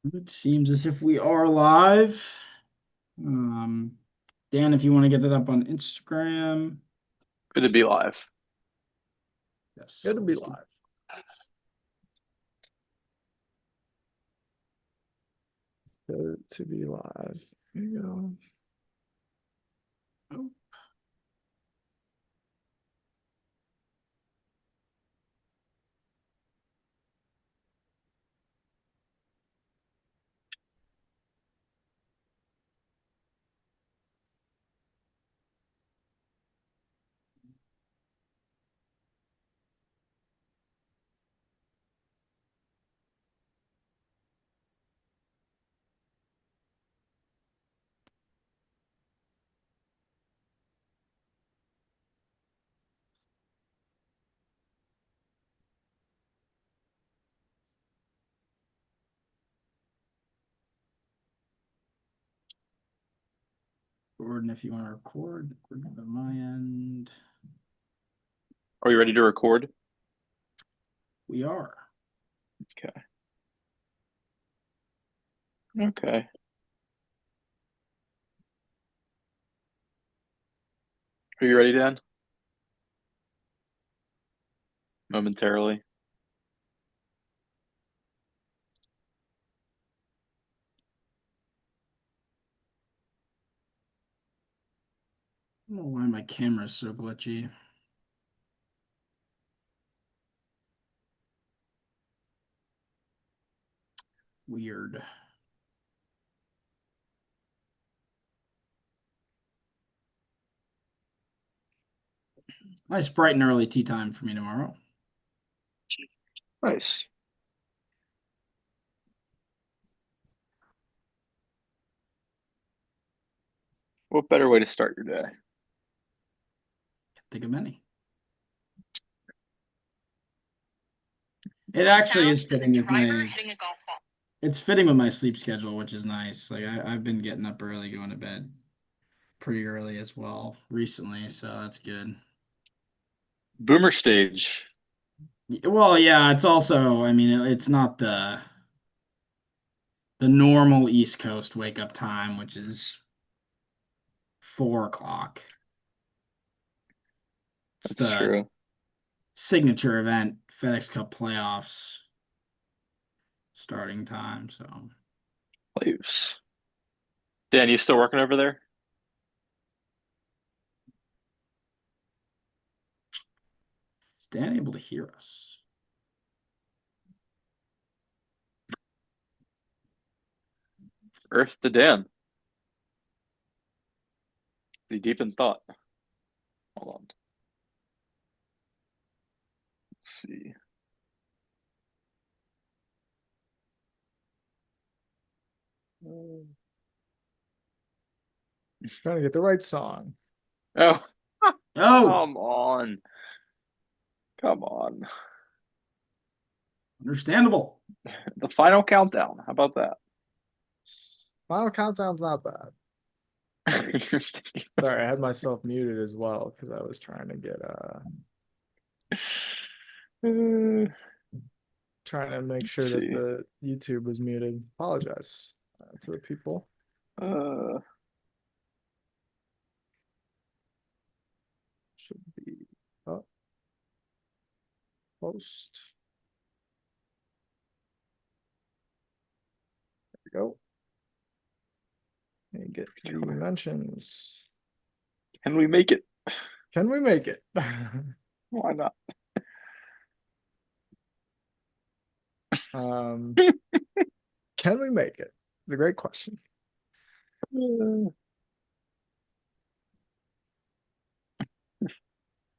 It seems as if we are live. Um, Dan, if you want to get that up on Instagram. Good to be live. Yes. Good to be live. Good to be live. There you go. Oh, Gordon, if you want to record on my end. Are you ready to record? We are. Okay. Okay. Are you ready, Dan? Momentarily. I don't know why my camera is so glitchy. Weird. Nice bright and early tea time for me tomorrow. Nice. What better way to start your day? Think of many. It actually is fitting with my. It's fitting with my sleep schedule, which is nice. Like I've been getting up early, going to bed pretty early as well recently, so that's good. Boomer stage. Well, yeah, it's also, I mean, it's not the normal East Coast wake up time, which is 4 o'clock. It's That's the true. signature event, FedEx Cup playoffs starting time. So Leaves. Dan, you still working over there? is Dan able to hear us? Earth to Dan. The deep in thought. Hold on. Let's see. Trying to get the right song. Oh, Oh, come on. Come on. understandable. The final countdown. How about that? Final countdown's not bad. Sorry, I had myself muted as well because I was trying to get trying to make sure Let's that see. the YouTube was muted. Apologize to the people. Uh, Should be up post. There we go. And get the mentions. can we make it? Can we make it? Why not? um, can we make it? It's a great question.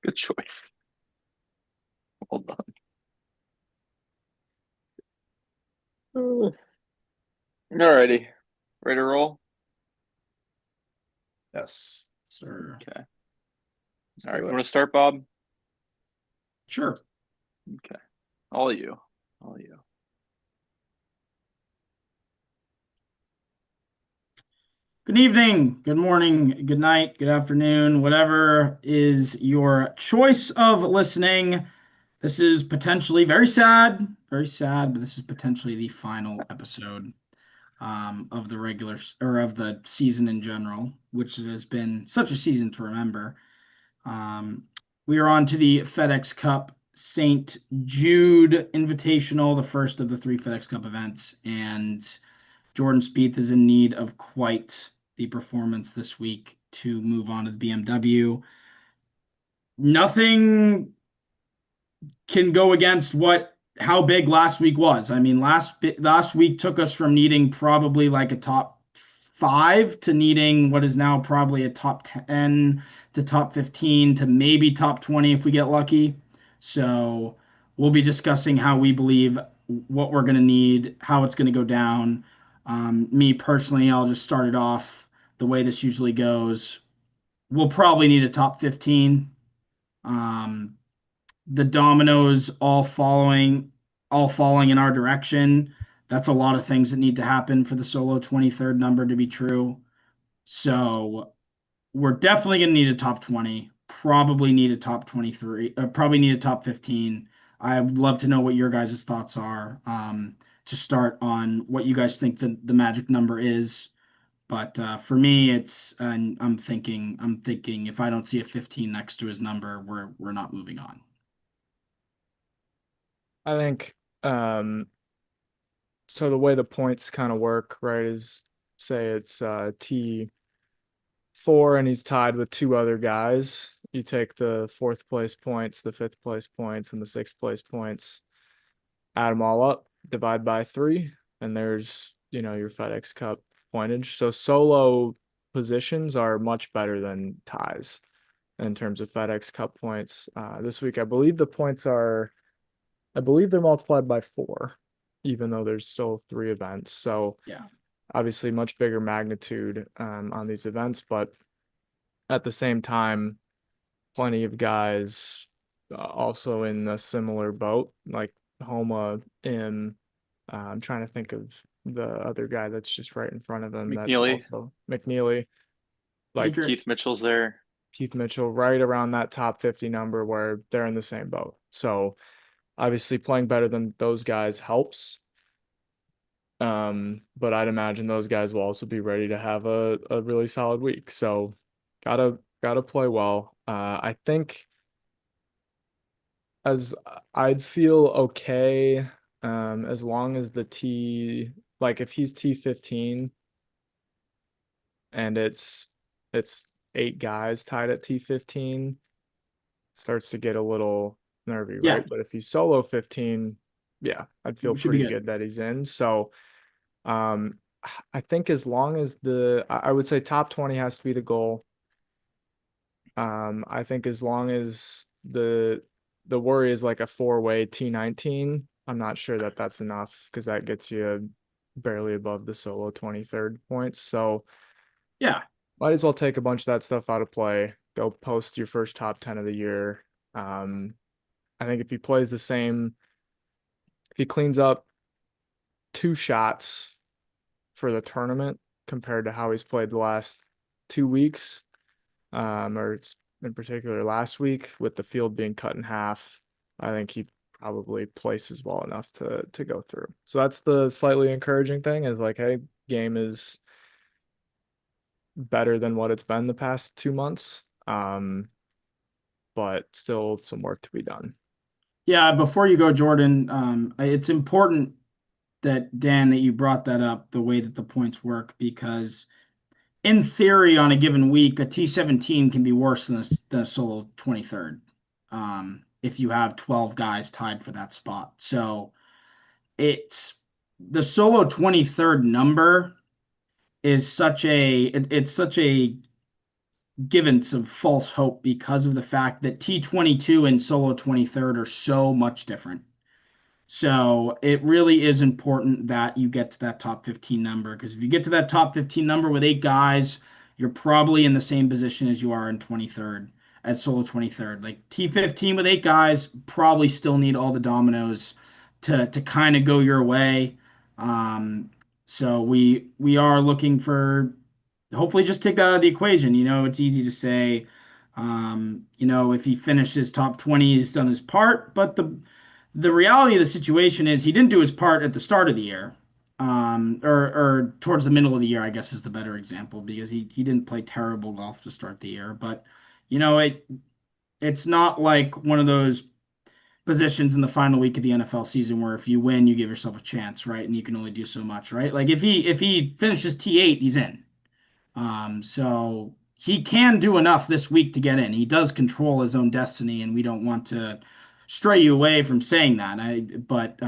Good choice. Hold on. Alrighty. Ready to roll? Yes, Sir. Okay. let's All right. do You it. want to start, Bob? Sure. Okay. All of you. All of you. Good evening, good morning, good night, good afternoon, whatever is your choice of listening. This is potentially very sad, but this is potentially the final episode of the or of the season in general, which has been such a season to remember. Um, we are on to the FedEx Cup St. Jude Invitational, the first of the three FedEx Cup events, and Jordan Spieth is in need of quite the performance this week to move on to the BMW. Nothing can go against what how big last week was. I mean, last week took us from needing probably like a top five to needing what is now probably a top 10 to top 15 to maybe top 20 if we get lucky. So we'll be discussing how we believe what we're going to need, how it's going to go down. Me personally, I'll just start it off the way this usually goes. We'll probably need a top 15. Um, the dominoes all falling in our direction. That's a lot of things that need to happen for the solo 23rd number to be true. So we're definitely going to need a top 20, probably need a top 23, probably need a top 15. I would love to know what your guys' thoughts are to start on what you guys think the magic number is. But for me, it's and I'm thinking if I don't see a 15 next to his number, we're not moving on. I think so the way the points kind of work, right, is say it's T4 and he's tied with two other guys. You take the fourth place points, the fifth place points, and the sixth place points, add them all up, divide by three, and there's, your FedEx Cup pointage. So solo positions are much better than ties in terms of FedEx Cup points. This week, I believe they're multiplied by four, even though there's still three events. So Yeah. obviously much bigger magnitude on these events, but at the same time, plenty of guys also in a similar boat, like Homa in. I'm trying to think of the other guy that's just right in front of him. That's McNeely, also McNeely, like Adrian, Keith Mitchell's there. Keith Mitchell, right around that top 50 number where they're in the same boat. So obviously playing better than those guys helps. But I'd imagine those guys will also be ready to have a really solid week. So gotta play well. I think as I'd feel okay, as long as the T, like if he's T15 and it's eight guys tied at T15, starts to get a little nervy, yeah, right? But if he's solo 15, yeah, I'd feel we should be pretty good. good that he's in. So um I think as long as I would say top 20 has to be the goal. I think as long as the worry is like a four-way T19, I'm not sure that that's enough because that gets you barely above the solo 23rd points. So Yeah, might as well take a bunch of that stuff out of play. Go post your first top 10 of the year. I think if he plays the same, if he cleans up two shots for the tournament compared to how he's played the last 2 weeks, or it's in particular last week with the field being cut in half, I think he probably places well enough to go through. So that's the slightly encouraging thing is like, hey, game is better than what it's been the past 2 months. But still some work to be done. yeah. Before you go, Jordan, it's important that Dan that you brought that up, the way that the points work, because in theory, on a given week, a T17 can be worse than a solo 23rd. If you have 12 guys tied for that spot. So it's the solo 23rd number is it's such a given some false hope because of the fact that T22 and solo 23rd are so much different. So it really is important that you get to that top 15 number because if you get to that top 15 number with eight guys, you're probably in the same position as you are in 23rd at solo 23rd. Like T15 with eight guys, probably still need all the dominoes to kind of go your way. Um, so we are looking for hopefully just take that out of the equation. It's easy to say, if he finishes top 20, he's done his part, but the reality of the situation is he didn't do his part at the start of the year. or towards the middle of the year, I guess is the better example because he didn't play terrible golf to start the year, but it's not like one of those positions in the final week of the NFL season where if you win, you give yourself a chance, right? And you can only do so much, right? Like if he finishes T8, he's in. So he can do enough this week to get in. He does control his own destiny, and we don't want to stray you away from saying that. But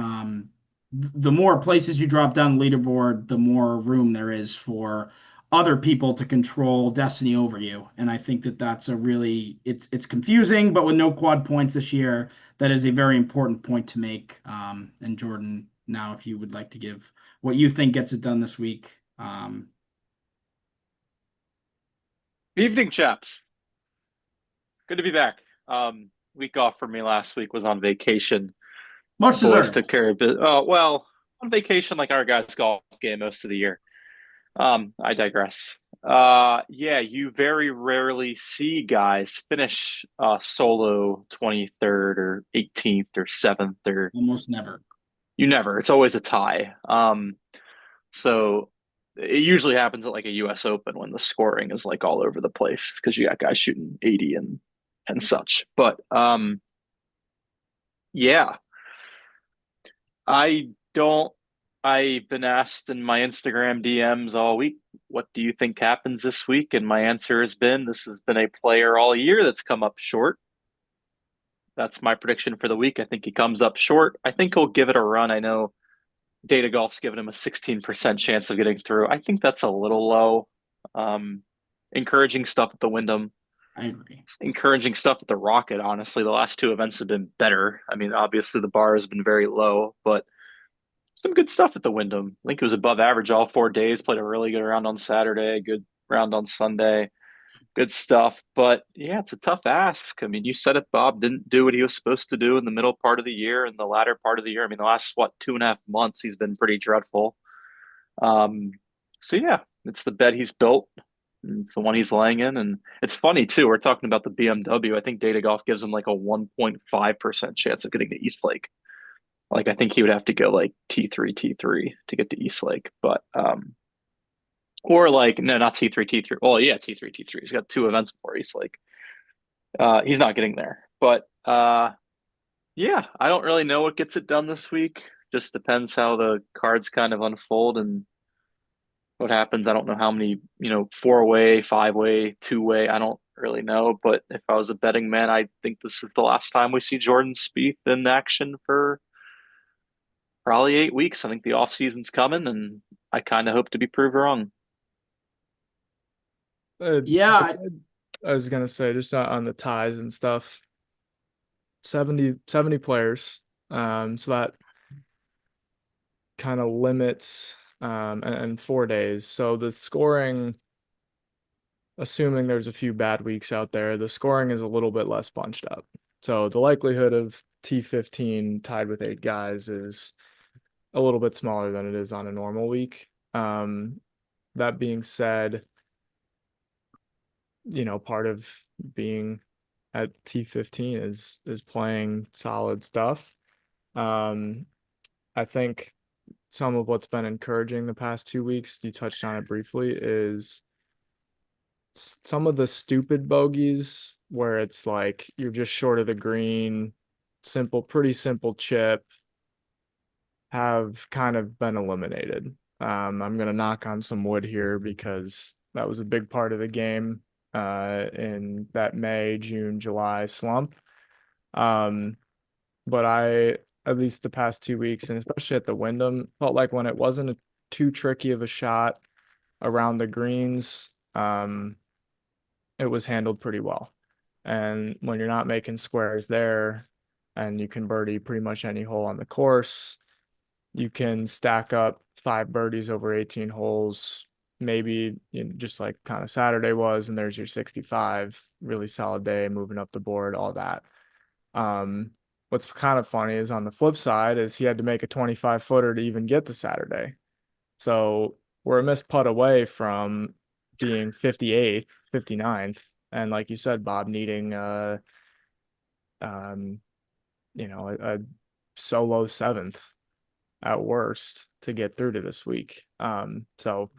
the more places you drop down the leaderboard, the more room there is for other people to control destiny over you. And I think that that's a really it's confusing, but with no quad points this year, that is a very important point to make. And Jordan, now if you would like to give what you think gets it done this week. Evening, chaps. Good to be back. Week off for me last week, was on vacation. Much Boys deserved. took care of it. Oh, well, on vacation like our guys golf game most of the year. I digress. Yeah, you very rarely see guys finish solo 23rd or 18th or 7th, or Almost never. you never. It's always a tie. So it usually happens at like a US Open when the scoring is like all over the place because you got guys shooting 80 and such. But yeah, I don't. I've been asked in my Instagram DMs all week, what do you think happens this week? And my answer has been, this has been a player all year that's come up short. That's my prediction for the week. I think he comes up short. I think he'll give it a run. I know Data Golf's given him a 16% chance of getting through. I think that's a little low. Um, Encouraging stuff at the Wyndham, I agree. encouraging stuff at the Rocket. Honestly, the last two events have been better. I mean, obviously the bar has been very low, but some good stuff at the Wyndham. I think it was above average all 4 days. Played a really good round on Saturday, good round on Sunday. Good stuff. But yeah, it's a tough ask. I mean, you said it, Bob didn't do what he was supposed to do in the middle part of the year and the latter part of the year. I mean, the last, what, 2.5 months, he's been pretty dreadful. Um, so yeah, it's the bed he's built. It's the one he's laying in. And it's funny too. We're talking about the BMW. I think Data Golf gives him like a 1.5% chance of getting to East Lake. Like I think he would have to go like T3 to get to East Lake, but or like no, not T3. Oh yeah, T3. He's got two events before East Lake. He's not getting there, but yeah, I don't really know what gets it done this week. Just depends how the cards kind of unfold and what happens. I don't know how many, 4-way, 5-way, 2-way. I don't really know, but if I was a betting man, I think this is the last time we see Jordan Spieth in action for probably 8 weeks. I think the off season's coming, and I kind of hope to be proved wrong. Uh, Yeah, I was gonna say just on the ties and stuff. 70 players. So that kind of limits and 4 days. So the scoring, assuming there's a few bad weeks out there, the scoring is a little bit less bunched up. So the likelihood of T15 tied with 8 guys is a little bit smaller than it is on a normal week. That being said, part of being at T15 is playing solid stuff. I think some of what's been encouraging the past 2 weeks, you touched on it briefly, is some of the stupid bogeys where it's like you're just short of the green, pretty simple chip, have kind of been eliminated. I'm gonna knock on some wood here because that was a big part of the game in that May, June, July slump. But at least the past 2 weeks, and especially at the Wyndham, felt like when it wasn't too tricky of a shot around the greens, it was handled pretty well. And when you're not making squares there and you can birdie pretty much any hole on the course, you can stack up 5 birdies over 18 holes, maybe just like kind of Saturday was, and there's your 65, really solid day, moving up the board, all that. What's kind of funny is on the flip side is he had to make a 25-footer to even get to Saturday. So we're a missed putt away from being 58th, 59th, and like you said, Bob, needing um, a solo 7th. at worst to get through to this week. So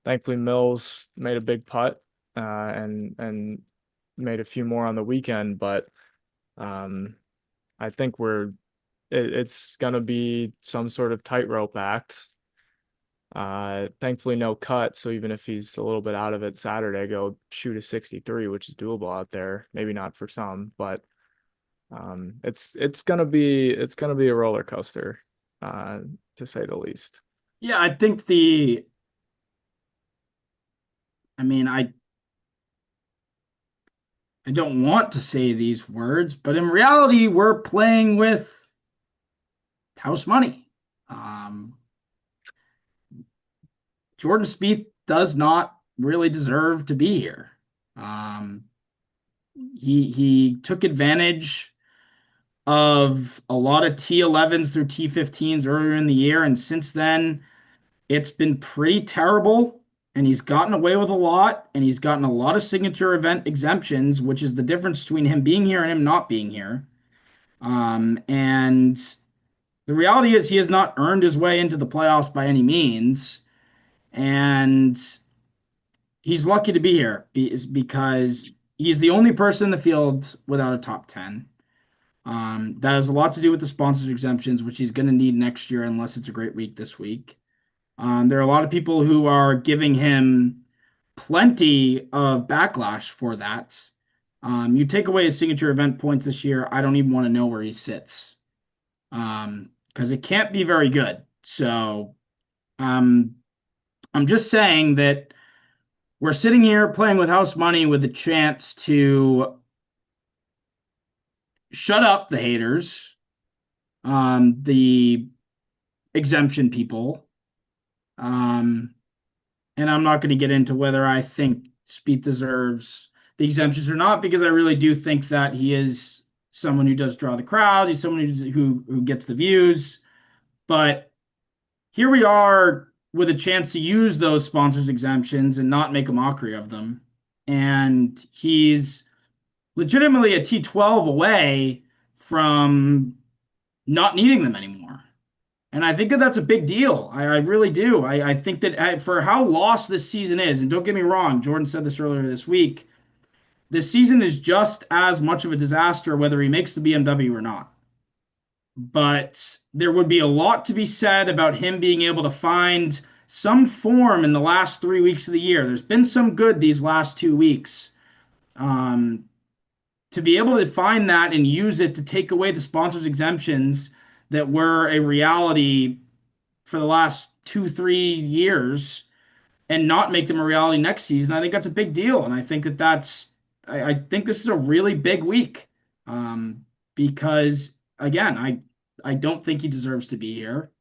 thankfully Mills made a big putt and made a few more on the weekend, but I think it's gonna be some sort of tightrope act. Thankfully no cut, so even if he's a little bit out of it Saturday, go shoot a 63, which is doable out there. Maybe not for some, but it's gonna be a roller coaster, to say the least. Yeah, I think I mean, I don't want to say these words, but in reality, we're playing with house money. Um, Jordan Spieth does not really deserve to be here. Um, he took advantage of a lot of T11s through T15s earlier in the year, and since then, it's been pretty terrible. And he's gotten away with a lot, and he's gotten a lot of signature event exemptions, which is the difference between him being here and him not being here. And the reality is he has not earned his way into the playoffs by any means. And he's lucky to be here because he's the only person in the field without a top 10. That has a lot to do with the sponsors exemptions, which he's going to need next year unless it's a great week this week. There are a lot of people who are giving him plenty of backlash for that. You take away his signature event points this year, I don't even want to know where he sits because it can't be very good. So um, I'm just saying that we're sitting here playing with house money with a chance to shut up the haters, the exemption people. Um, and I'm not going to get into whether I think Spieth deserves the exemptions or not, because I really do think that he is someone who does draw the crowd. He's someone who gets the views. But here we are with a chance to use those sponsors exemptions and not make a mockery of them. And he's legitimately a T12 away from not needing them anymore. And I think that that's a big deal. I really do. I think that for how lost this season is, and don't get me wrong, Jordan said this earlier this week, this season is just as much of a disaster whether he makes the BMW or not. But there would be a lot to be said about him being able to find some form in the last 3 weeks of the year. There's been some good these last 2 weeks. Um, to be able to find that and use it to take away the sponsors exemptions that were a reality for the last 2, 3 years and not make them a reality next season, I think that's a big deal. And I think I think this is a really big week. Because again, I don't think he deserves to be here.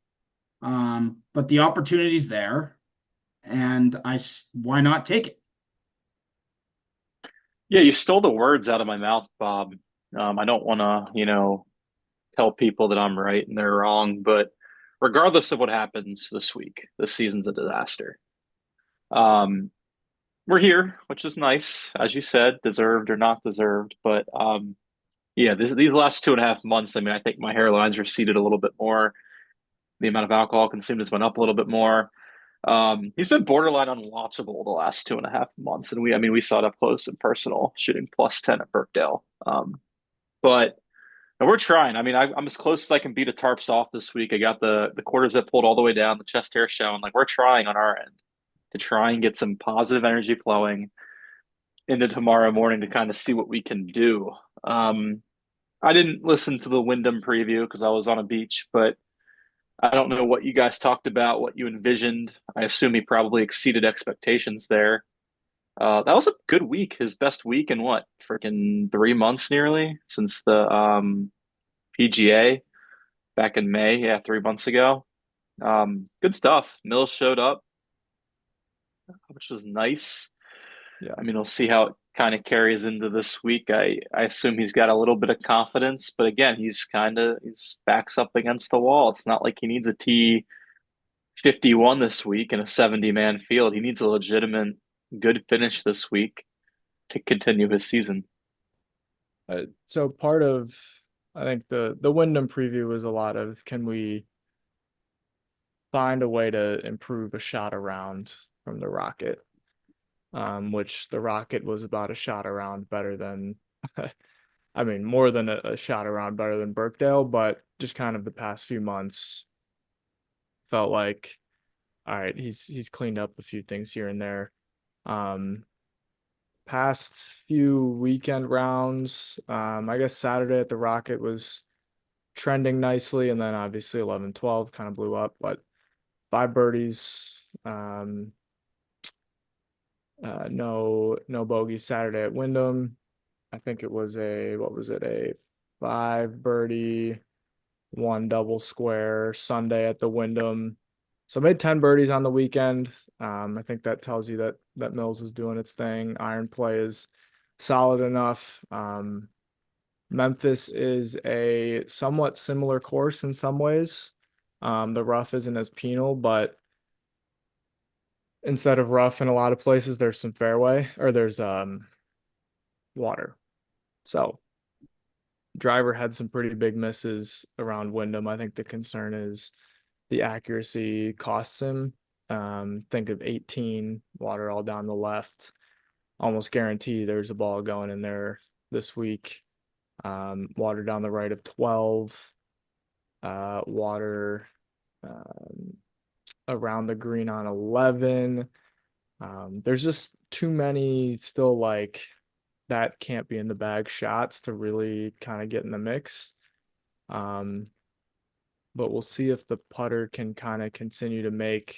But the opportunity's there, and why not take it? Yeah, you stole the words out of my mouth, Bob. I don't want to, tell people that I'm right and they're wrong, but regardless of what happens this week, this season's a disaster. Um, we're here, which is nice, as you said, deserved or not deserved. But yeah, these last 2.5 months, I mean, I think my hairline's receded a little bit more. The amount of alcohol consumed has went up a little bit more. He's been borderline unwatchable the last 2.5 months, and I mean, we saw it up close and personal, shooting +10 at Birkdale. But and we're trying. I mean, I'm as close as I can be to tarps off this week. I got the quarters that pulled all the way down, the chest hair showing. Like we're trying on our end to try and get some positive energy flowing into tomorrow morning to kind of see what we can do. Um, I didn't listen to the Wyndham preview because I was on a beach, but I don't know what you guys talked about, what you envisioned. I assume he probably exceeded expectations there. That was a good week, his best week in what, freaking 3 months nearly since the PGA back in May. Yeah, 3 months ago. Good stuff. Mills showed up, which was nice. Yeah. I mean, we'll see how it kind of carries into this week. I assume he's got a little bit of confidence, but again, he's backs up against the wall. It's not like he needs a T 51 this week in a 70-man field. He needs a legitimate good finish this week to continue his season. So part of, I think the Wyndham preview was a lot of, can we find a way to improve a shot around from the Rocket, which the Rocket was about a shot around better than, I mean, more than a shot around better than Birkdale, but just kind of the past few months felt like, all right, he's cleaned up a few things here and there. Um, Past few weekend rounds, I guess Saturday at the Rocket was trending nicely, and then obviously 11-12 kind of blew up, but 5 birdies, no bogeys Saturday at Wyndham. I think it was a 5 birdie, one double square Sunday at the Wyndham. So I made 10 birdies on the weekend. I think that tells you that Mills is doing its thing. Iron play is solid enough. Memphis is a somewhat similar course in some ways. The rough isn't as penal, but instead of rough in a lot of places, there's some fairway or there's water. So driver had some pretty big misses around Wyndham. I think the concern is the accuracy costs him. Think of 18, water all down the left. Almost guarantee there's a ball going in there this week. Water down the right of 12. Water around the green on 11. There's just too many still like that can't be in the bag shots to really kind of get in the mix. But we'll see if the putter can kind of continue to make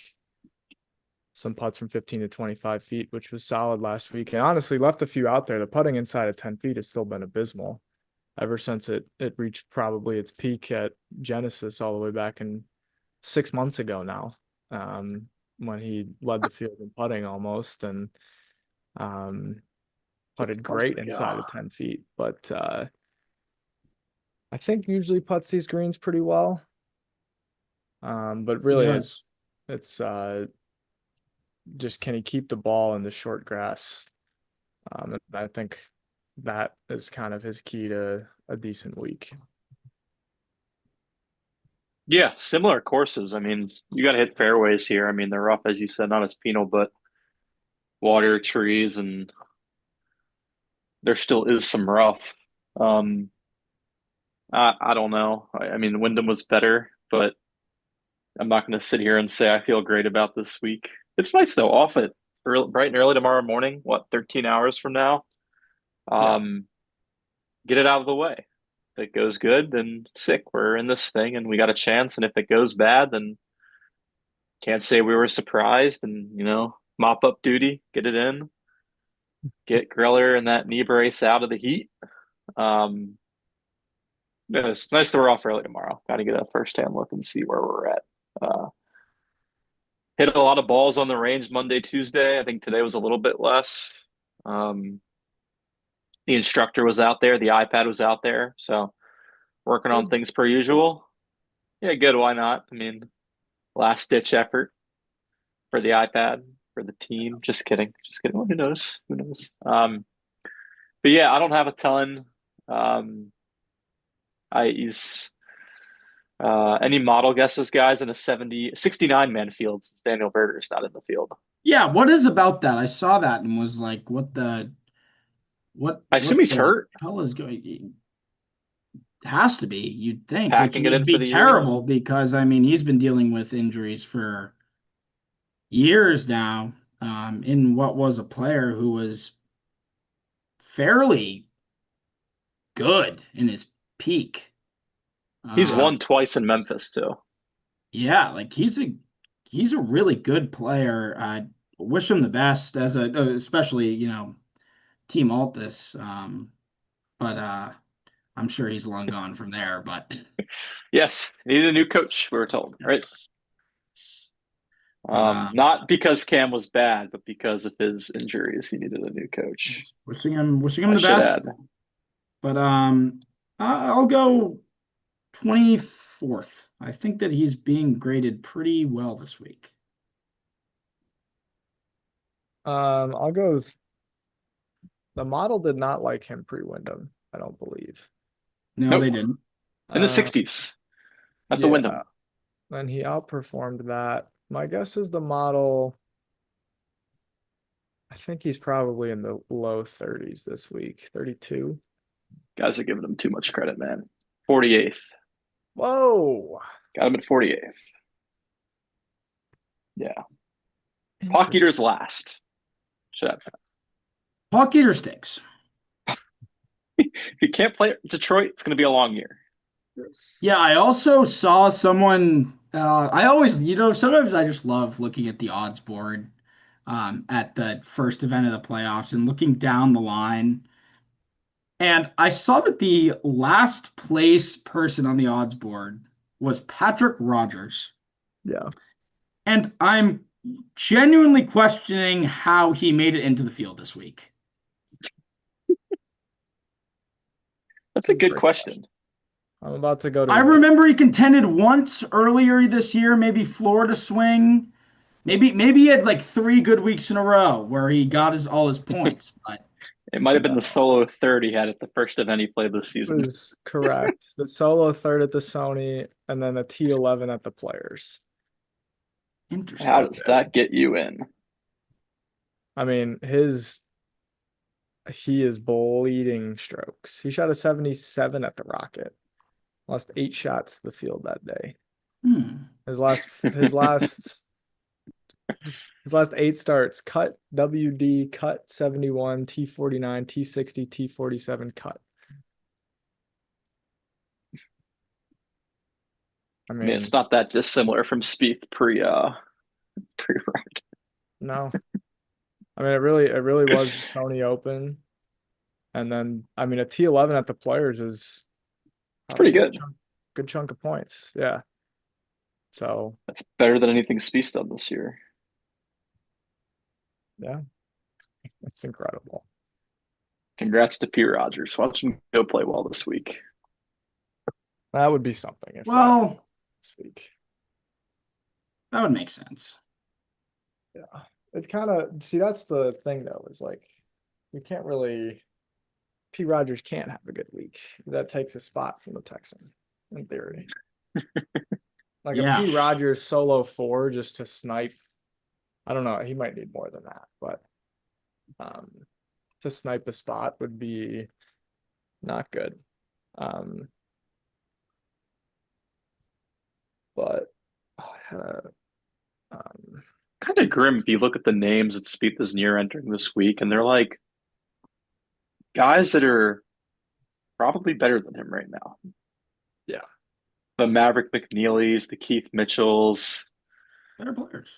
some putts from 15 to 25 feet, which was solid last week. And honestly, left a few out there. The putting inside of 10 feet has still been abysmal ever since it reached probably its peak at Genesis all the way back in 6 months ago now, when he led the field in putting almost and putted great inside of 10 feet. But I think usually putts these greens pretty well. But really it's just can he keep the ball in the short grass? And I think that is kind of his key to a decent week. Yeah, similar courses. I mean, you got to hit fairways here. I mean, they're rough, as you said, not as penal, but water, trees, and there still is some rough. Um, I don't know. I mean, Wyndham was better, but I'm not going to sit here and say I feel great about this week. It's nice though, off it bright and early tomorrow morning. What, 13 hours from now? Yeah. Get it out of the way. If it goes good, then sick. We're in this thing and we got a chance. And if it goes bad, then can't say we were surprised. And mop up duty, get it in, get Griller and that knee brace out of the heat. It's nice that we're off early tomorrow. Got to get a first-hand look and see where we're at. Hit a lot of balls on the range Monday, Tuesday. I think today was a little bit less. The instructor was out there. The iPad was out there. So working on things per usual. Yeah, good. Why not? I mean, last ditch effort for the iPad, for the team. Just kidding. Just kidding. Well, who knows? Who knows? But yeah, I don't have a ton. He's any model guesses, guys, in a 69 man field since Daniel Berger's not in the field. Yeah, what is about that? I saw that and was like, I assume what he's the hurt. hell is going? Has to be, you'd think, which Packing it would in for be the year. terrible because I mean he's been dealing with injuries for years now. In what was a player who was fairly good in his peak. He's Uh, won twice in Memphis too. yeah, like he's a really good player. I wish him the best as especially Team Altus. But I'm sure he's long gone from there. But Yes, needed a new coach, we were told, right? yes. But Not because Cam was bad, but because of his injuries, he needed a new coach. wishing him I the should add. best. But I'll go 24th. I think that he's being graded pretty well this week. I'll go with the model did not like him pre-Wyndham, I don't believe. No, Nope. they didn't. In the Uh, 60s at the yeah, Wyndham. And he outperformed that. My guess is the model. I think he's probably in the low 30s this week. 32. Guys are giving him too much credit, man. 48th. Whoa. Got him at 48th. Yeah. Hawk Interesting. Eater's last. Should have. Hawk Eater sticks. If you can't play Detroit, it's going to be a long year. Yeah, I also saw someone. I always, sometimes I just love looking at the odds board at the first event of the playoffs and looking down the line. And I saw that the last place person on the odds board was Patrick Rogers. Yeah. And I'm genuinely questioning how he made it into the field this week. That's a good Great question. I'm about to go to I his remember he contended once earlier this year, maybe Florida swing. Maybe he had like 3 good weeks in a row where he got all his points. But It might have been the solo third he had at the first event he played this season. was correct. The solo third at the Sony and then a T11 at the Players. interesting. How does that get you in? I mean, he is bleeding strokes. He shot a 77 at the Rocket. Lost 8 shots to the field that day. His last 8 starts: cut, WD, cut, 71, T49, T60, T47, cut. I I mean, mean, it's not that dissimilar from Spieth pre-rock. no. I mean, it really was the Sony Open. And then, I mean, a T11 at the Players is It's pretty probably good. Good chunk of points. Yeah. So, That's better than anything Spieth's done this year. yeah, it's incredible. Congrats to P. Rogers. Watch him go play well this week. That would be something if Well, this week. that would make sense. Yeah. It kind of, see, that's the thing though, is like, you can't really, P. Rogers can't have a good week. That takes a spot from the Texan, in theory. Like a Yeah. P. Rogers solo 4 just to snipe. I don't know. He might need more than that, but to snipe a spot would be not good. But I had a, Kind of grim if you look at the names that Spieth is near entering this week, and they're like guys that are probably better than him right now. yeah, The Maverick McNeelys, the Keith Mitchells, Better players.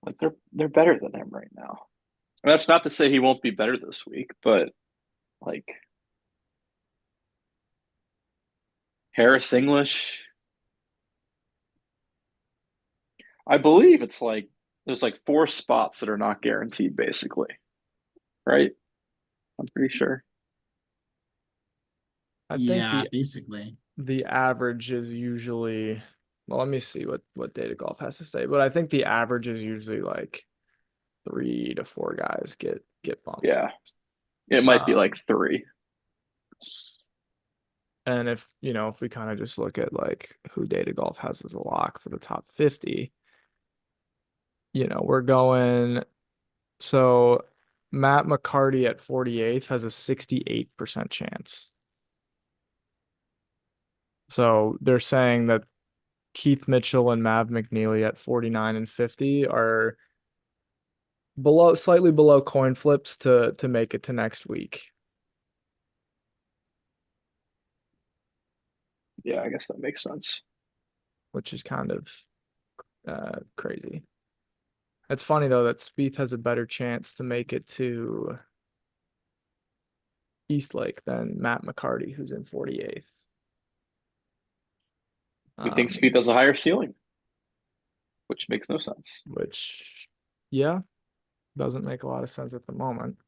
like they're better than him right now. And that's not to say he won't be better this week, but like Harris English, I believe it's like there's like 4 spots that are not guaranteed, basically, right? I'm pretty sure. I think Yeah, basically. the average is usually, well, let me see what Data Golf has to say, but I think the average is usually like 3 to 4 guys get bumped. Yeah, it might be like 3. And if we kind of just look at like who Data Golf has as a lock for the top 50, we're going, so Matt McCarty at 48th has a 68% chance. So they're saying that Keith Mitchell and Mav McNeely at 49 and 50 are slightly below coin flips to make it to next week. Yeah, I guess that makes sense. Which is kind of crazy. It's funny though that Spieth has a better chance to make it to Eastlake than Matt McCarty, who's in 48th. We think Spieth has a higher ceiling, which makes no sense. Which, yeah, doesn't make a lot of sense at the moment.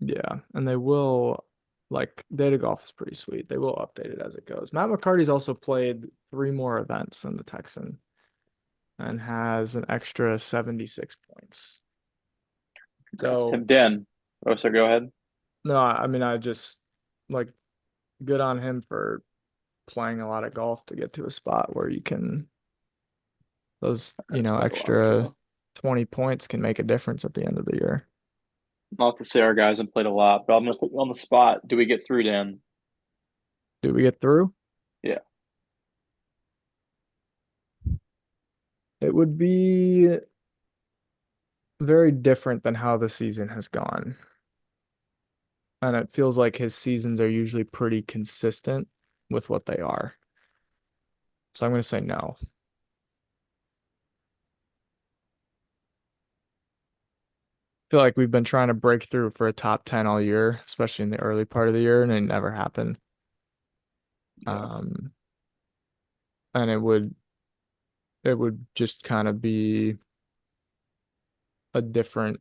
Yeah, and they will, like, Data Golf is pretty sweet. They will update it as it goes. Matt McCarty's also played 3 more events than the Texan and has an extra 76 points. That's So Tim Den. Oh, so go ahead. no, I mean, I just like good on him for playing a lot of golf to get to a spot where you can those, That's quite a lot extra too. 20 points can make a difference at the end of the year. Not to say our guys have played a lot, but I'm gonna put you on the spot. Do we get through, Dan? Do we get through? Yeah. It would be very different than how the season has gone. And it feels like his seasons are usually pretty consistent with what they are. So I'm going to say no. I feel like we've been trying to break through for a top 10 all year, especially in the early part of the year, and it never happened. Yeah. Um, and it would just kind of be a different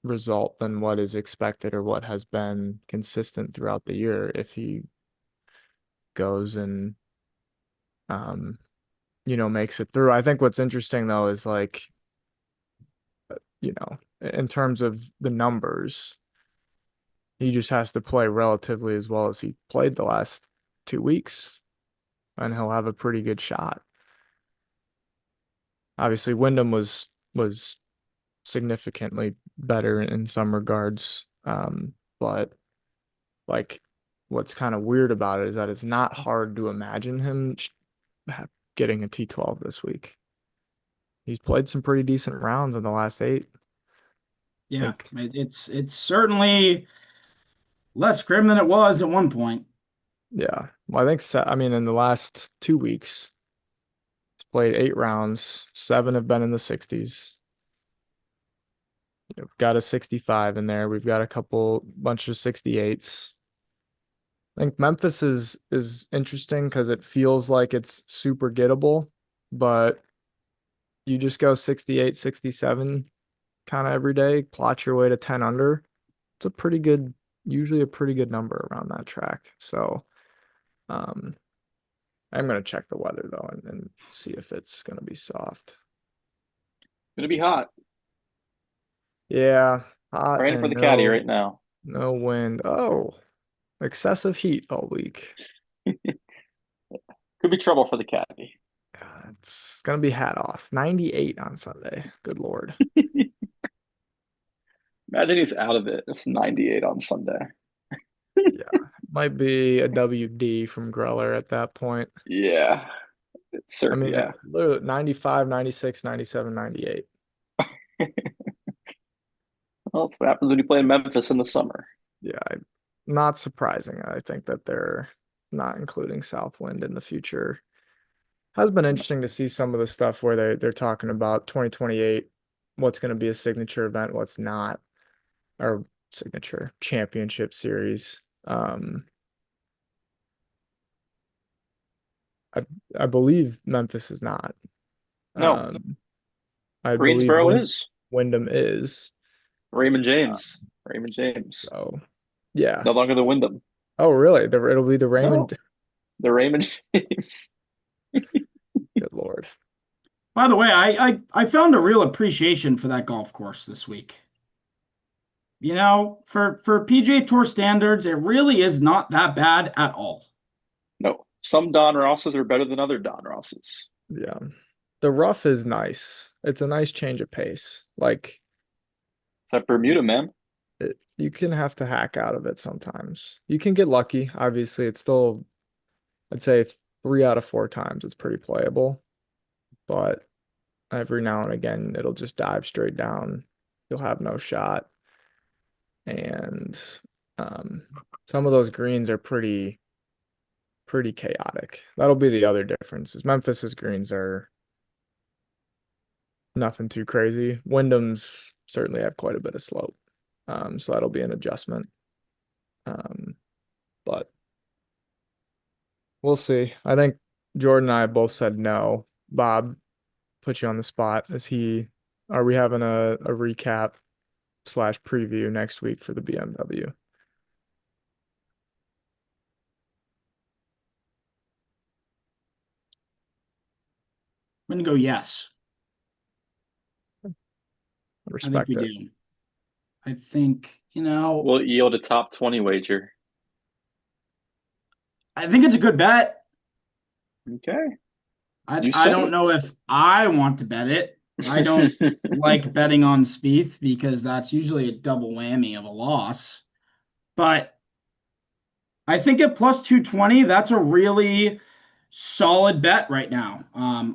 result than what is expected or what has been consistent throughout the year if he goes and um makes it through. I think what's interesting though is like, in terms of the numbers, he just has to play relatively as well as he played the last 2 weeks, and he'll have a pretty good shot. Obviously, Wyndham was significantly better in some regards, but like what's kind of weird about it is that it's not hard to imagine him getting a T12 this week. He's played some pretty decent rounds in the last 8. I Yeah, think, it's certainly less grim than it was at one point. yeah. Well, I think, I mean, in the last 2 weeks, he's played 8 rounds. 7 have been in the 60s. We've got a 65 in there. We've got a bunch of 68s. I think Memphis is interesting because it feels like it's super gettable, but you just go 68, 67 kind of every day, plot your way to 10 under. It's usually a pretty good number around that track. So, um, I'm gonna check the weather though and see if it's gonna be soft. Gonna be hot. Yeah, hot Praying for and the caddy no right now. no wind. Oh, excessive heat all week. Could be trouble for the caddy. It's gonna be hat off. 98 on Sunday. Good Lord. Imagine he's out of it. It's 98 on Sunday. Yeah. Might be a WD from Greller at that point. Yeah. I Sir, mean, yeah. literally 95, 96, 97, 98. Well, that's what happens when you play in Memphis in the summer. Yeah, not surprising. I think that they're not including Southwind in the future. Has been interesting to see some of the stuff where they're talking about 2028, what's going to be a signature event, what's not, or signature championship series. I I believe Memphis is not. No, Um, I believe Greensboro is. Wyndham is. Raymond Uh, James. Raymond James. so yeah. No longer the Wyndham. Oh, really? It'll be the No, Raymond. the Raymond James. Good Lord. By the way, I found a real appreciation for that golf course this week. For PGA Tour standards, it really is not that bad at all. No, some Don Rosses are better than other Don Rosses. Yeah. The rough is nice. It's a nice change of pace. Like Except Bermuda, man. you can have to hack out of it sometimes. You can get lucky. Obviously, it's still, I'd say 3 out of 4 times it's pretty playable, but every now and again it'll just dive straight down. You'll have no shot. And um, some of those greens are pretty chaotic. That'll be the other difference. Is Memphis's greens are nothing too crazy. Wyndham's certainly have quite a bit of slope. So that'll be an adjustment. Um, but we'll see. I think Jordan and I both said no. Bob, put you on the spot. Are we having a recap slash preview next week for the BMW? I'm gonna go yes. I think we Respect it. do. I think, We'll yield a top 20 wager. I think it's a good bet. Okay, I you I said don't know if I want to bet it. I don't it. like betting on Spieth because that's usually a double whammy of a loss. But I think at plus 220, that's a really solid bet right now.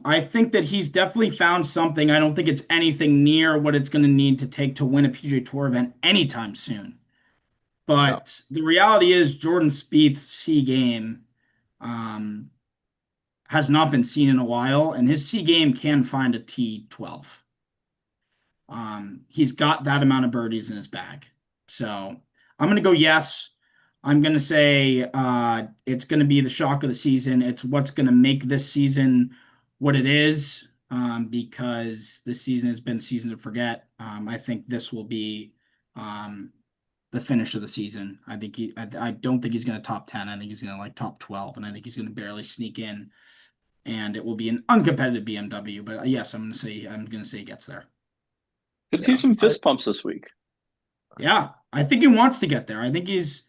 I think that he's definitely found something. I don't think it's anything near what it's going to need to take to win a PGA Tour event anytime soon. No, But the reality is Jordan Spieth's C game um, has not been seen in a while, and his C game can find a T12. He's got that amount of birdies in his bag. So I'm gonna go yes. I'm gonna say it's gonna be the shock of the season. It's what's gonna make this season what it is, because this season has been a season to forget. I think this will be um, the finish of the season. I don't think he's gonna top 10. I think he's gonna like top 12, and I think he's gonna barely sneak in. And it will be an uncompetitive BMW. But yes, I'm gonna say he gets there. Could see yeah, some fist pumps this week. Yeah, I think he wants to get there. I think he's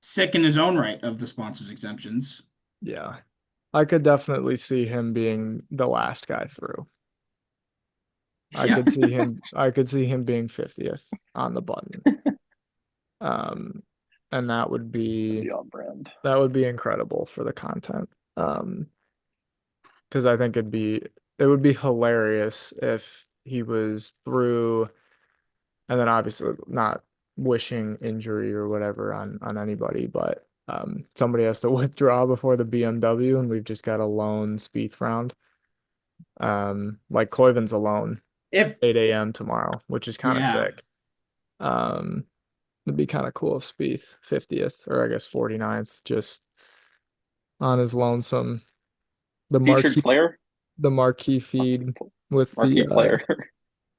sick in his own right of the sponsors exemptions. yeah, I could definitely see him being the last guy through. Yeah. I could see him being 50th on the button. Um, and That'd be on brand. that would be incredible for the content. Because I think it would be hilarious if he was through, and then obviously not wishing injury or whatever on anybody, but somebody has to withdraw before the BMW, and we've just got a lone Spieth round. Like Koivin's alone, If 8 a.m. tomorrow, which is kind of yeah, sick. Um, it'd be kind of cool if Spieth 50th, or I guess 49th, just on his lonesome. The Featured marquee player, the marquee marquee, feed with marquee player.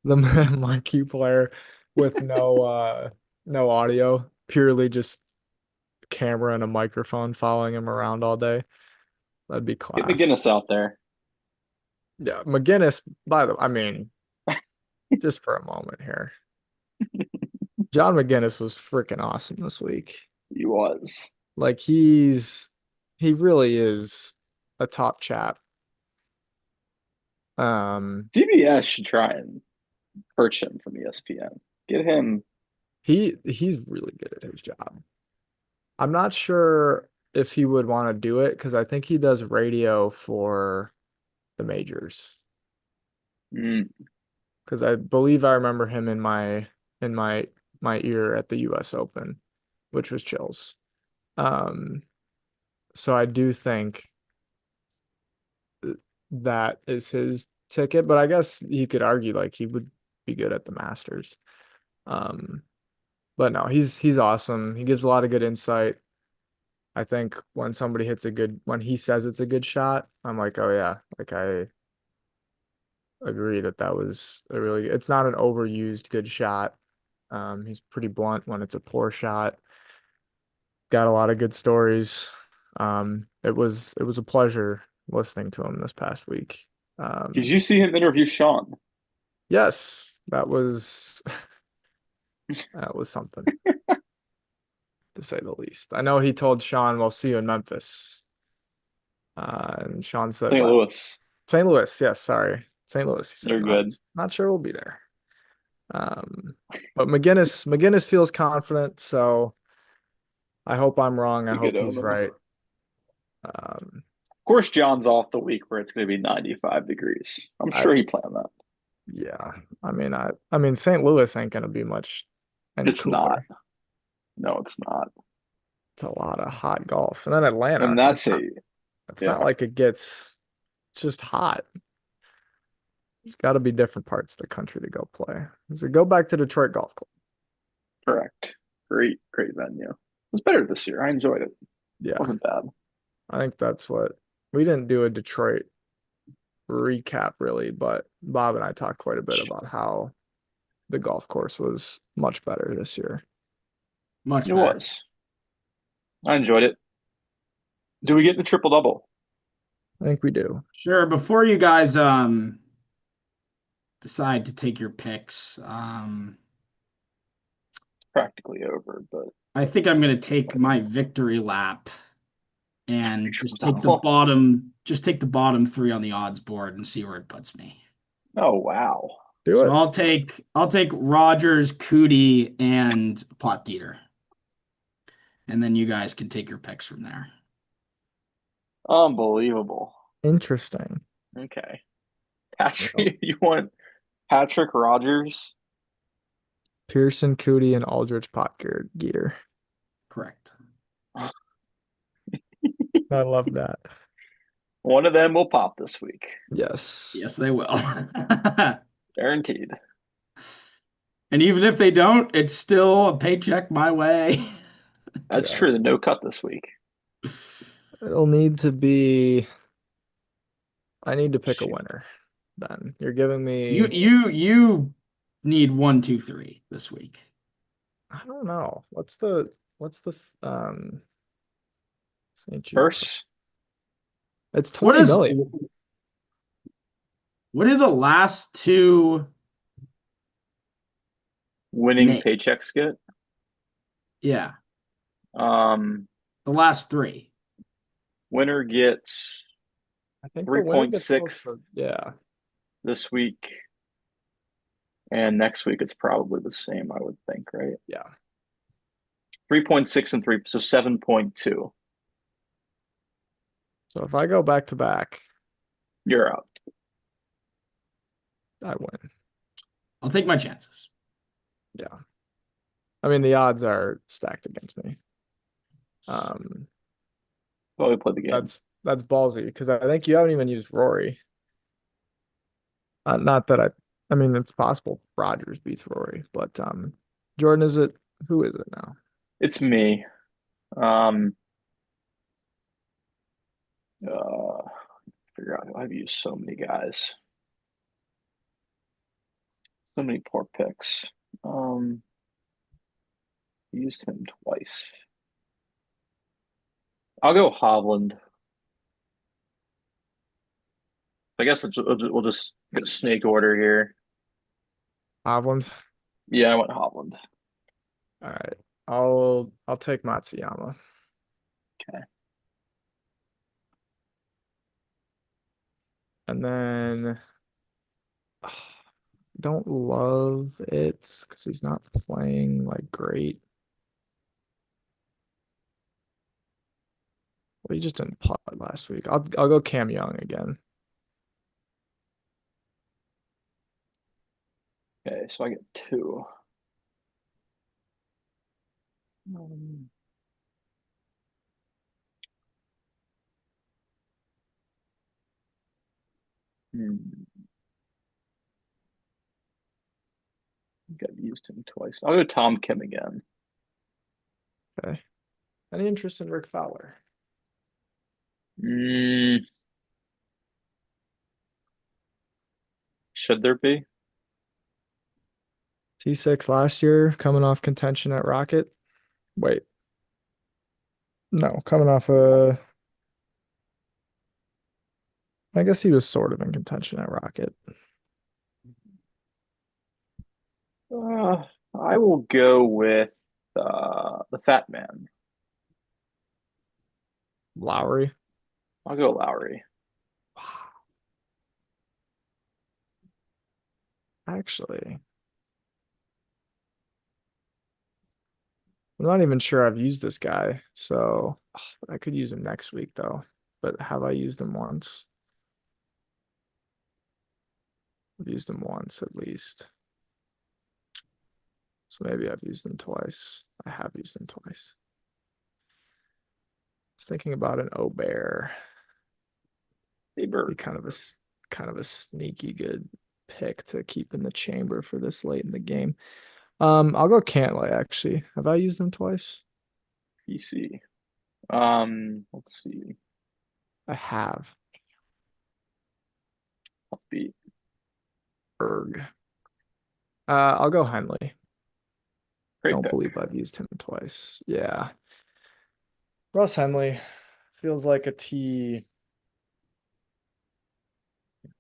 the marquee player with no audio, purely just camera and a microphone following him around all day. That'd be Get class. McGinnis out there. Yeah, McGinnis, by the I mean, just for a moment here. John McGinnis was freaking awesome this week. He was. Like he really is a top chap. Um CBS should try and perch him from ESPN. Get him. he's really good at his job. I'm not sure if he would want to do it because I think he does radio for the majors. Mm, Because I believe I remember him in my ear at the US Open, which was chills. Um, so I do think that is his ticket, but I guess you could argue like he would be good at the Masters. Um, but no, he's awesome. He gives a lot of good insight. I think when he says it's a good shot, I'm like, oh yeah, like I agree that was it's not an overused good shot. He's pretty blunt when it's a poor shot. Got a lot of good stories. It was a pleasure listening to him this past week. did Um, you see him interview Sean? yes, that was that was something to say the least. I know he told Sean, "We'll see you in Memphis," and Sean said, St. "Well, Louis. St. Louis, yes, sorry, St. Louis." He said, They're "Not good. not sure we'll be there." But McGinnis feels confident, so I hope I'm wrong. I We could hope own he's them. Of right. Um, course, John's off the week where it's going to be 95 degrees. I'm I sure he planned that. yeah, I mean St. Louis ain't gonna be much any It's not. cooler. No, it's not. It's a lot of hot golf, and then Atlanta. And that's a, It's not yeah, like it's just hot. There's got to be different parts of the country to go play. So go back to Detroit Golf Club. correct. Great, great venue. It was better this year. I enjoyed it. Yeah, Wasn't bad. I think that's what we didn't do a Detroit recap really, but Bob and I talked quite a bit about how the golf course was much better this year. much It better. was. I enjoyed it. Do we get the triple double? I think we do. Sure. Before you guys decide to take your picks, Practically over, but I think I'm gonna take my victory lap and Phenomenal. just take the bottom three on the odds board and see where it puts me. Oh wow. Do So it. I'll take Rogers, Cootie, and Potgieter. And then you guys can take your picks from there. Unbelievable. Interesting. Okay. Well, Patrick, you want Patrick Rogers? Pearson, Cootie, and Aldrich Potgieter. Correct. I love that. One of them will pop this week. Yes. Yes, they will. Guaranteed. And even if they don't, it's still a paycheck my way. That's true. The Yes. no cut this week. It'll need to be. I need to pick a Shoot. winner. Then you're giving You me. you need 1, 2, 3 this week. I don't know. What's the St. Jude? First, It's What 20 is million. what did the last two winning make? paychecks get. Yeah, Um, the last three. winner gets I think the winner gets 3.6 close to, yeah. this week, and next week it's probably the same, I would think, right? Yeah. 3.6 and 3, so 7.2. So if I go back to back, You're up. I win. I'll take my chances. Yeah. I mean, the odds are stacked against me. Um, Well, we played the game. that's ballsy because I think you haven't even used Rory. Not that I mean it's possible Rogers beats Rory, but Jordan, who is it now? It's me. Um, figure out. I've used so many guys, so many poor picks. Um, used him twice. I'll go Hovland. I guess we'll just get a snake order here. Hovland. Yeah, I went Hovland. All right. I'll take Matsuyama. Okay. And then don't love it because he's not playing like great. Well, he just didn't play last week. I'll go Cam Young again. Okay, so I get two. Um, hmm. I think I've used him twice. I'll go Tom Kim again. Okay. Any interest in Rick Fowler? Mm, should there be? T6 last year, coming off contention at Rocket. Wait, no, coming off I guess he was sort of in contention at Rocket. Uh, I will go with the fat man. Lowry. I'll go Lowry. Wow. Actually, I'm not even sure I've used this guy, so I could use him next week though. But have I used him once? I've used him once at least. So maybe I've used him twice. I have used him twice. I was thinking about an Obear. Be Saber. kind of a sneaky good pick to keep in the chamber for this late in the game. I'll go Cantlay actually. Have I used him twice? PC. Let's see. I have. Upbeat. Erg. I'll go Henley. Great Don't pick. believe I've used him twice. Yeah. Russ Henley feels like a T.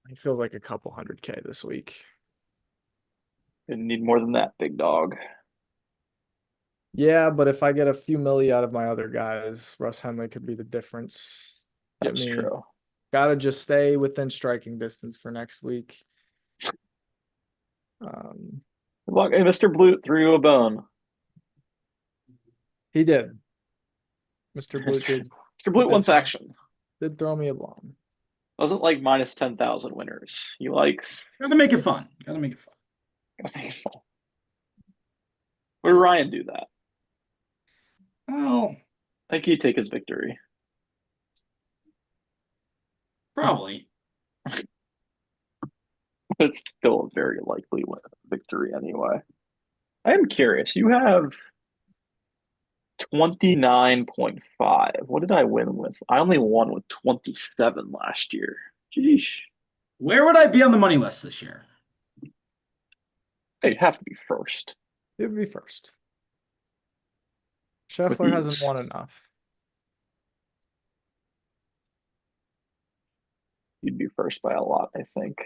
He feels like a couple hundred K this week. Didn't need more than that, big dog. Yeah, but if I get a few milli out of my other guys, Russ Henley could be the difference. Get That's me. true. Gotta just stay within striking distance for next week. Um, Good luck. Hey, Mr. Blute threw you a bone. he did. Mr. Blue Mr. did Blute did wants throw, action. did throw me a bone. Doesn't like minus 10,000 winners. He likes. Gotta make it fun. Gotta make it fun. Where did Ryan do that? Well, I think he'd take his victory. probably. It's still a very likely victory anyway. I am curious. You have 29.5. What did I win with? I only won with 27 last year. Jeez. Where would I be on the money list this year? Hey, you have to be first. It would be first. With Scheffler hasn't these. won enough. You'd be first by a lot, I think.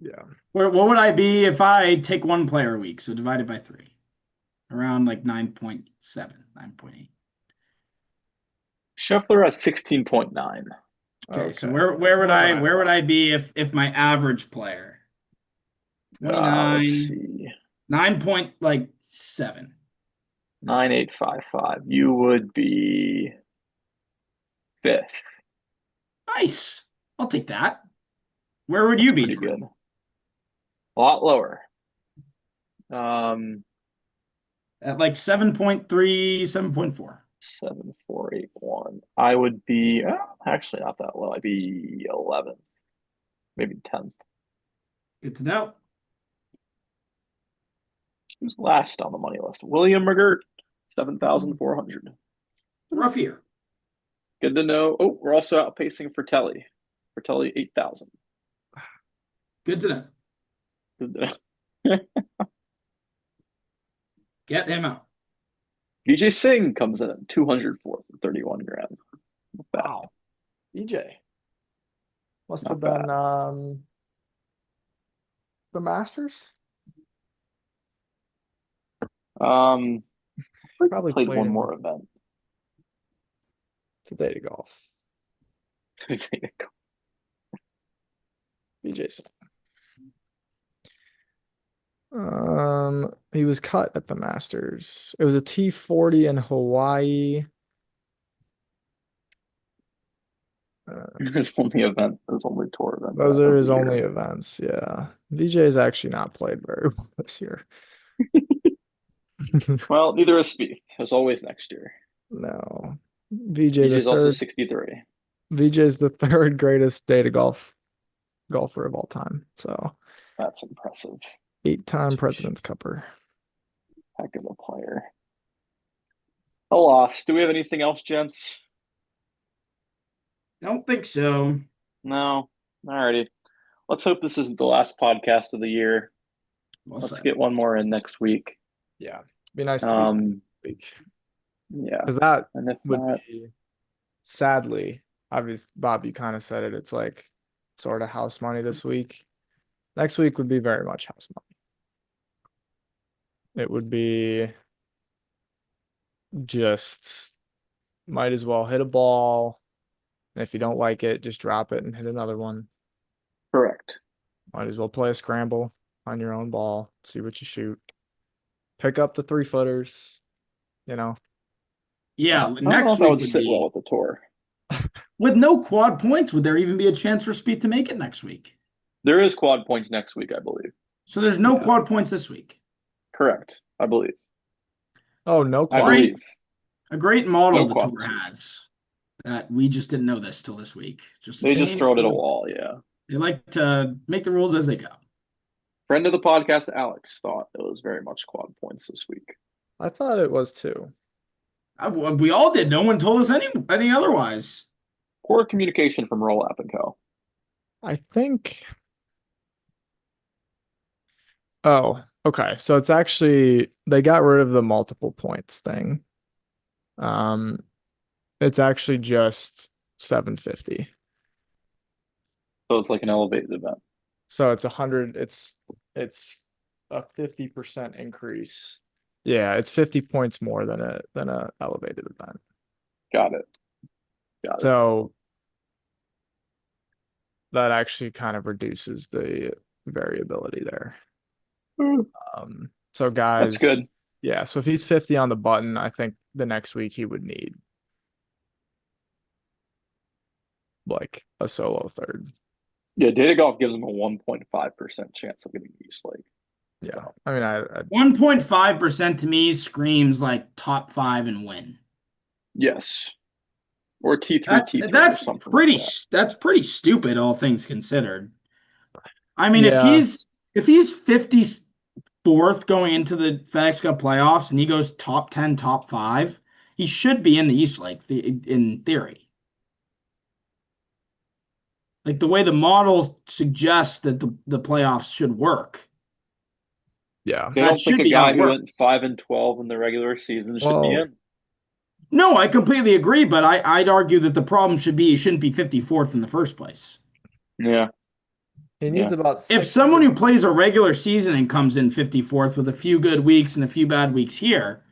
Yeah. What would I be if I take one player a week? So divided by 3. Around like 9.7, 9.8. Scheffler has 16.9. Okay, so Okay. where That's would more than I I where would thought. I be if my average player Let's 29 see. 9.7. 9855. You would be fifth. Nice. I'll take that. Where would That's you be, pretty Jordan? good. A lot lower. Um, At like 7.3, 7.4. 7481. I would be actually not that low. I'd be 11th, maybe 10th. Good to know. Who's last on the money list? William McGirt, 7,400. Rough year. Good to know. Oh, we're also outpacing Fratelli. Fratelli, 8,000. Good to know. Good to know. Get him out. VJ Singh comes in at 204th, 31 grand. Not bad. Wow. EJ. Must Not have been bad. the Masters. Um, Probably played played one in more event. today to golf. BJ. He was cut at the Masters. It was a T40 in Hawaii. His only event, his only tour event Those are of his the only year. events. Yeah. VJ's actually not played very well this year. Well, neither is Spieth. As always next year. No. VJ VJ the is also third. 63. VJ's the third greatest day to golfer of all time. So That's impressive. 8-time Jeez. President's Cupper. Heck of a player. A loss. Do we have anything else, gents? Don't think so. No. Alrighty. Let's hope this isn't the last podcast of the year. Well Let's said. get one more in next week. Yeah. Be nice to be Um, week. yeah. Because that And if would not, be sadly, obviously, Bob, you kind of said it. It's like sort of house money this week. Next week would be very much house money. It would be just might as well hit a ball. And if you don't like it, just drop it and hit another one. correct. Might as well play a scramble on your own ball, see what you shoot. Pick up the 3-footers, you know. Yeah, I don't know next if that week would would sit well be with the tour. with no quad points. Would there even be a chance for Speed to make it next week? There is quad points next week, I believe. So there's no Yeah. quad points this week. Correct. I believe. Oh, no I quad. believe. A great model No the quad tour this week. has that we just didn't know this till this week. Just a They just thing. throw it at a wall, yeah. They like to make the rules as they go. Friend of the podcast, Alex, thought it was very much quad points this week. I thought it was too. We all did. No one told us any otherwise. Poor communication from Roll App and Co. I think. Oh, okay. So it's actually they got rid of the multiple points thing. Um, it's actually just 750. So it's like an elevated event. So it's 100. It's a 50% increase Yeah, it's 50 points more than a elevated event. Got it. Got it. So that actually kind of reduces the variability there. Ooh, So that's guys, good. yeah, so if he's 50 on the button, I think the next week he would need like a solo third. Yeah, data golf gives him a 1.5% chance of getting East Lake. Yeah. So I mean, I 1.5% to me screams like top five and win. yes. Or T3, That's T3 or that's something like pretty that. that's pretty stupid, all things considered. I mean, yeah, if he's 54th going into the FedEx Cup playoffs and he goes top 10, top five, he should be in the East Lake in theory. Like the way the models suggest that the playoffs should work. yeah. They That don't think should a be how guy it who went works. 5-12 in the regular season should be Well, in. No, I completely agree, but I'd argue that the problem should be you shouldn't be 54th in the first place. Yeah, he needs yeah, about If someone 600. who plays a regular season and comes in 54th with a few good weeks and a few bad weeks here,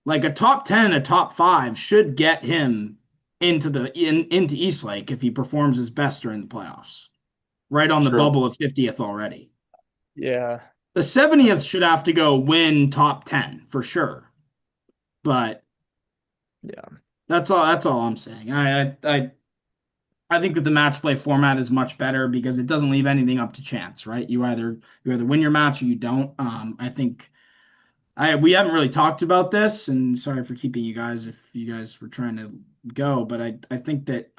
like a top 10 and a top five should get him into Eastlake if he performs his best during the playoffs. Right on the true. bubble of 50th already. Yeah. The 70th should have to go win top 10 for sure. But Yeah. that's all I'm saying. I think that the match play format is much better because it doesn't leave anything up to chance, right? You either win your match or you don't. I think we haven't really talked about this, and sorry for keeping you guys if you guys were trying to go, but I think that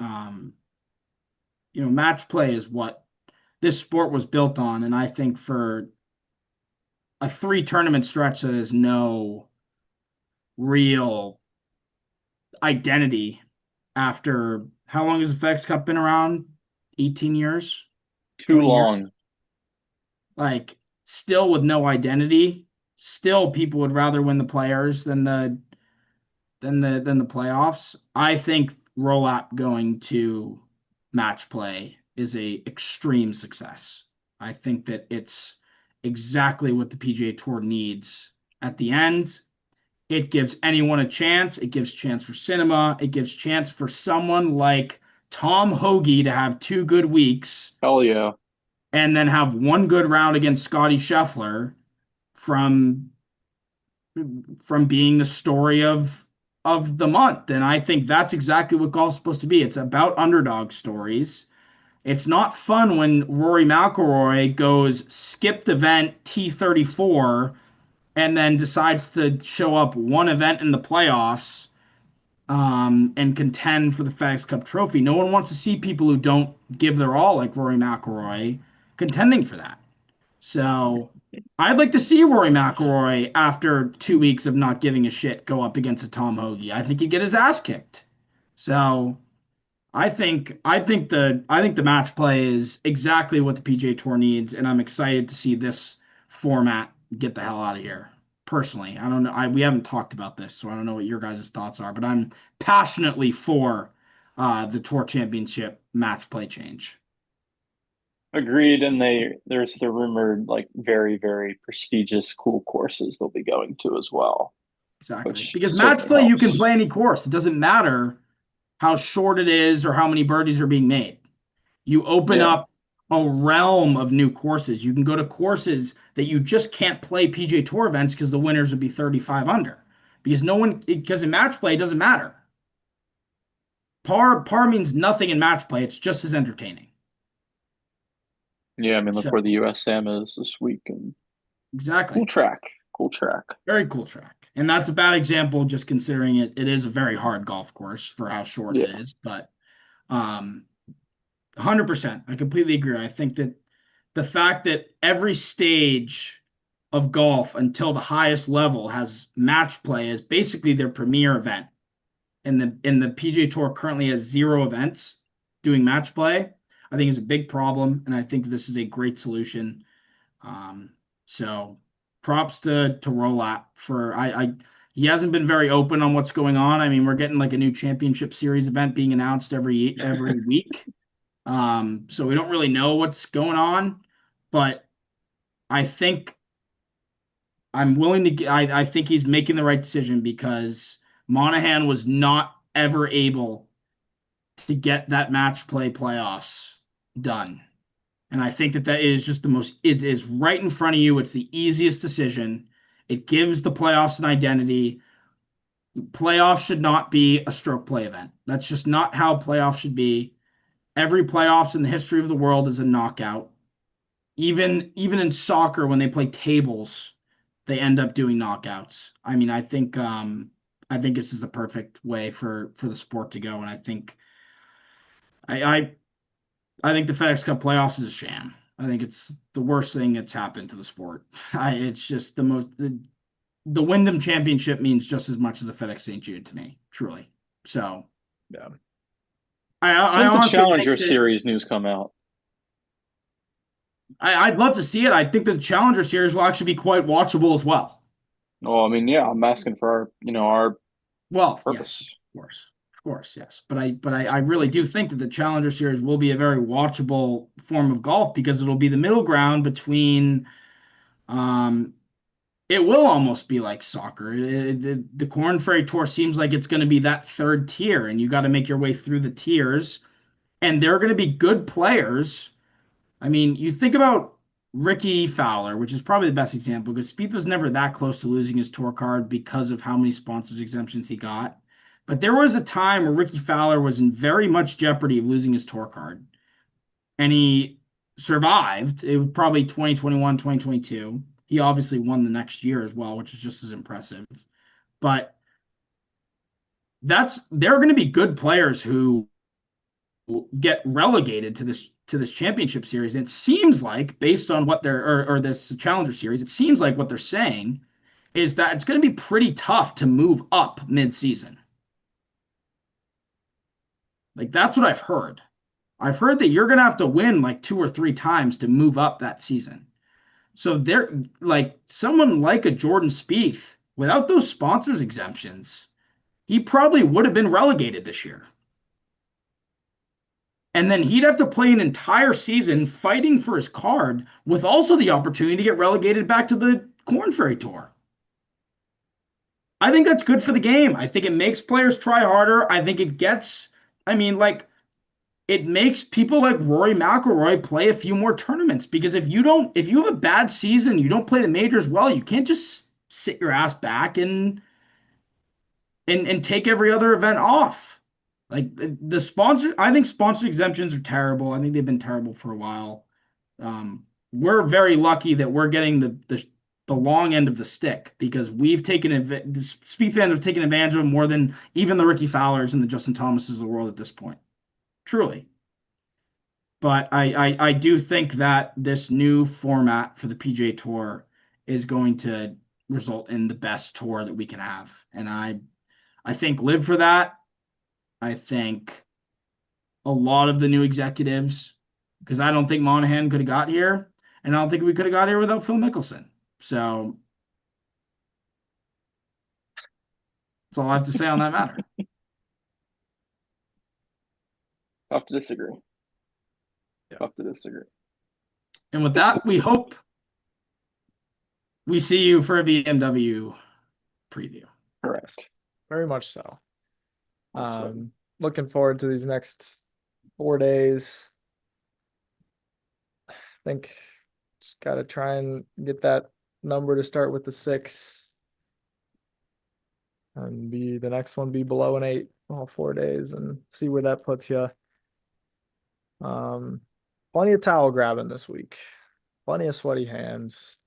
match play is what this sport was built on, and I think for a three tournament stretch that is no real identity after how long has the FedEx Cup been around? 18 years, Too 20 years? long. Like still with no identity, still people would rather win the players than the playoffs. I think roll up going to match play is a extreme success. I think that it's exactly what the PGA Tour needs at the end. It gives anyone a chance. It gives chance for cinema. It gives chance for someone like Tom Hoagie to have two good weeks Hell yeah. and then have one good round against Scotty Scheffler from being the story of the month. And I think that's exactly what golf's supposed to be. It's about underdog stories. It's not fun when Rory McIlroy goes skipped event T34 and then decides to show up one event in the playoffs and contend for the FedEx Cup trophy. No one wants to see people who don't give their all like Rory McIlroy contending for that. So I'd like to see Rory McIlroy after 2 weeks of not giving a shit go up against a Tom Hoagie. I think he'd get his ass kicked. So I think the match play is exactly what the PGA Tour needs, and I'm excited to see this format get the hell out of here. Personally, I don't know. We haven't talked about this, so I don't know what your guys' thoughts are, but I'm passionately for the Tour Championship match play change. Agreed. And there's the rumored like very, very prestigious cool courses they'll be going to as well, Exactly. which Because match certainly play, you can helps. play any course. It doesn't matter how short it is or how many birdies are being made. You open Yeah. up a realm of new courses. You can go to courses that you just can't play PGA Tour events because the winners would be 35 under. Because in match play, it doesn't matter. Par means nothing in match play. It's just as entertaining. Yeah, I mean, look So where the USM is this week and cool exactly. track. Cool track. Very cool track. And that's a bad example, just considering it is a very hard golf course for how short it Yeah. is. But 100%. I completely agree. I think that the fact that every stage of golf until the highest level has match play as basically their premier event. And the PGA Tour currently has zero events doing match play. I think is a big problem, and I think this is a great solution. Um, so props to Rolap for I he hasn't been very open on what's going on. I mean, we're getting like a new championship series event being announced every week. So we don't really know what's going on, but I think I'm willing to. I think he's making the right decision because Monahan was not ever able to get that match play playoffs done. And I think that that is just the most, it is right in front of you. It's the easiest decision. It gives the playoffs an identity. Playoffs should not be a stroke play event. That's just not how playoffs should be. Every playoffs in the history of the world is a knockout. Even in soccer, when they play tables, they end up doing knockouts. I mean, I think this is the perfect way for the sport to go. And I I I think the FedEx Cup playoffs is a sham. I think it's the worst thing that's happened to the sport. It's just the Wyndham Championship means just as much as the FedEx St. Jude to me, truly. So Yeah. I When's the honestly Challenger think that Series news come out? I'd love to see it. I think the Challenger Series will actually be quite watchable as well. Oh, I mean, yeah, I'm asking for our Well, yes, purpose. of course, yes. But I really do think that the Challenger Series will be a very watchable form of golf because it'll be the middle ground between um it will almost be like soccer. The Corn Ferry Tour seems like it's going to be that third tier, and you got to make your way through the tiers. And they're going to be good players. I mean, you think about Ricky Fowler, which is probably the best example because Spieth was never that close to losing his tour card because of how many sponsors exemptions he got. But there was a time where Ricky Fowler was in very much jeopardy of losing his tour card, and he survived. It was probably 2021, 2022. He obviously won the next year as well, which is just as impressive. But there are going to be good players who get relegated to this championship series. And it seems like, based on what they're or this Challenger series, it seems like what they're saying is that it's going to be pretty tough to move up mid-season. Like that's what I've heard. I've heard that you're going to have to win like two or three times to move up that season. So they're like someone like a Jordan Spieth without those sponsors exemptions, he probably would have been relegated this year. And then he'd have to play an entire season fighting for his card with also the opportunity to get relegated back to the Corn Ferry Tour. I think that's good for the game. I think it makes players try harder. I think it gets, I mean, like, it makes people like Rory McIlroy play a few more tournaments because if you have a bad season, you don't play the majors well, you can't just sit your ass back and take every other event off. Like the sponsor, I think sponsor exemptions are terrible. I think they've been terrible for a while. We're very lucky that we're getting the long end of the stick because we've taken the Spieth fans have taken advantage of them more than even the Ricky Fowlers and the Justin Thomases of the world at this point. Truly. But I do think that this new format for the PGA Tour is going to result in the best tour that we can have. And I think live for that. I think a lot of the new executives, because I don't think Monahan could have got here, and I don't think we could have got here without Phil Mickelson. So that's all I have to say on that matter. Tough to disagree. Yeah. Tough to disagree. And with that, we hope we see you for a BMW preview. Correct. Very much so. Awesome. Looking forward to these next 4 days. I think just got to try and get that number to start with the 6 and be the next one be below an 8 all 4 days and see where that puts you. Plenty of towel grabbing this week, plenty of sweaty hands.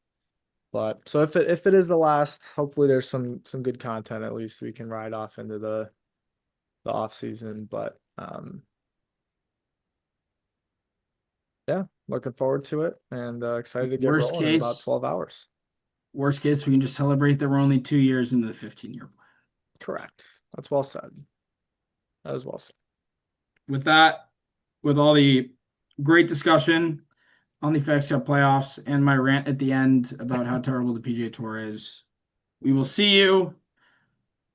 But so if it is the last, hopefully there's some good content at least we can ride off into the off season. But yeah, looking forward to it and excited to get Worst rolling in about case, 12 hours. worst case, we can just celebrate that we're only 2 years into the 15-year plan. Correct. That's well said. That is well said. With that, with all the great discussion on the FedEx Cup playoffs and my rant at the end about how terrible the PGA Tour is, we will see you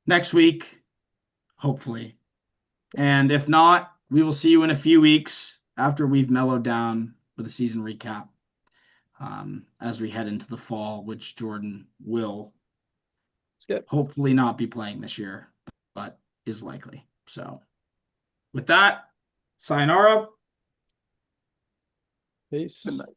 next week, hopefully. And if not, we will see you in a few weeks after we've mellowed down with a season recap. as we head into the fall, which Jordan will Skip. hopefully not be playing this year, but is likely. So with that, sayonara. Peace. Good night.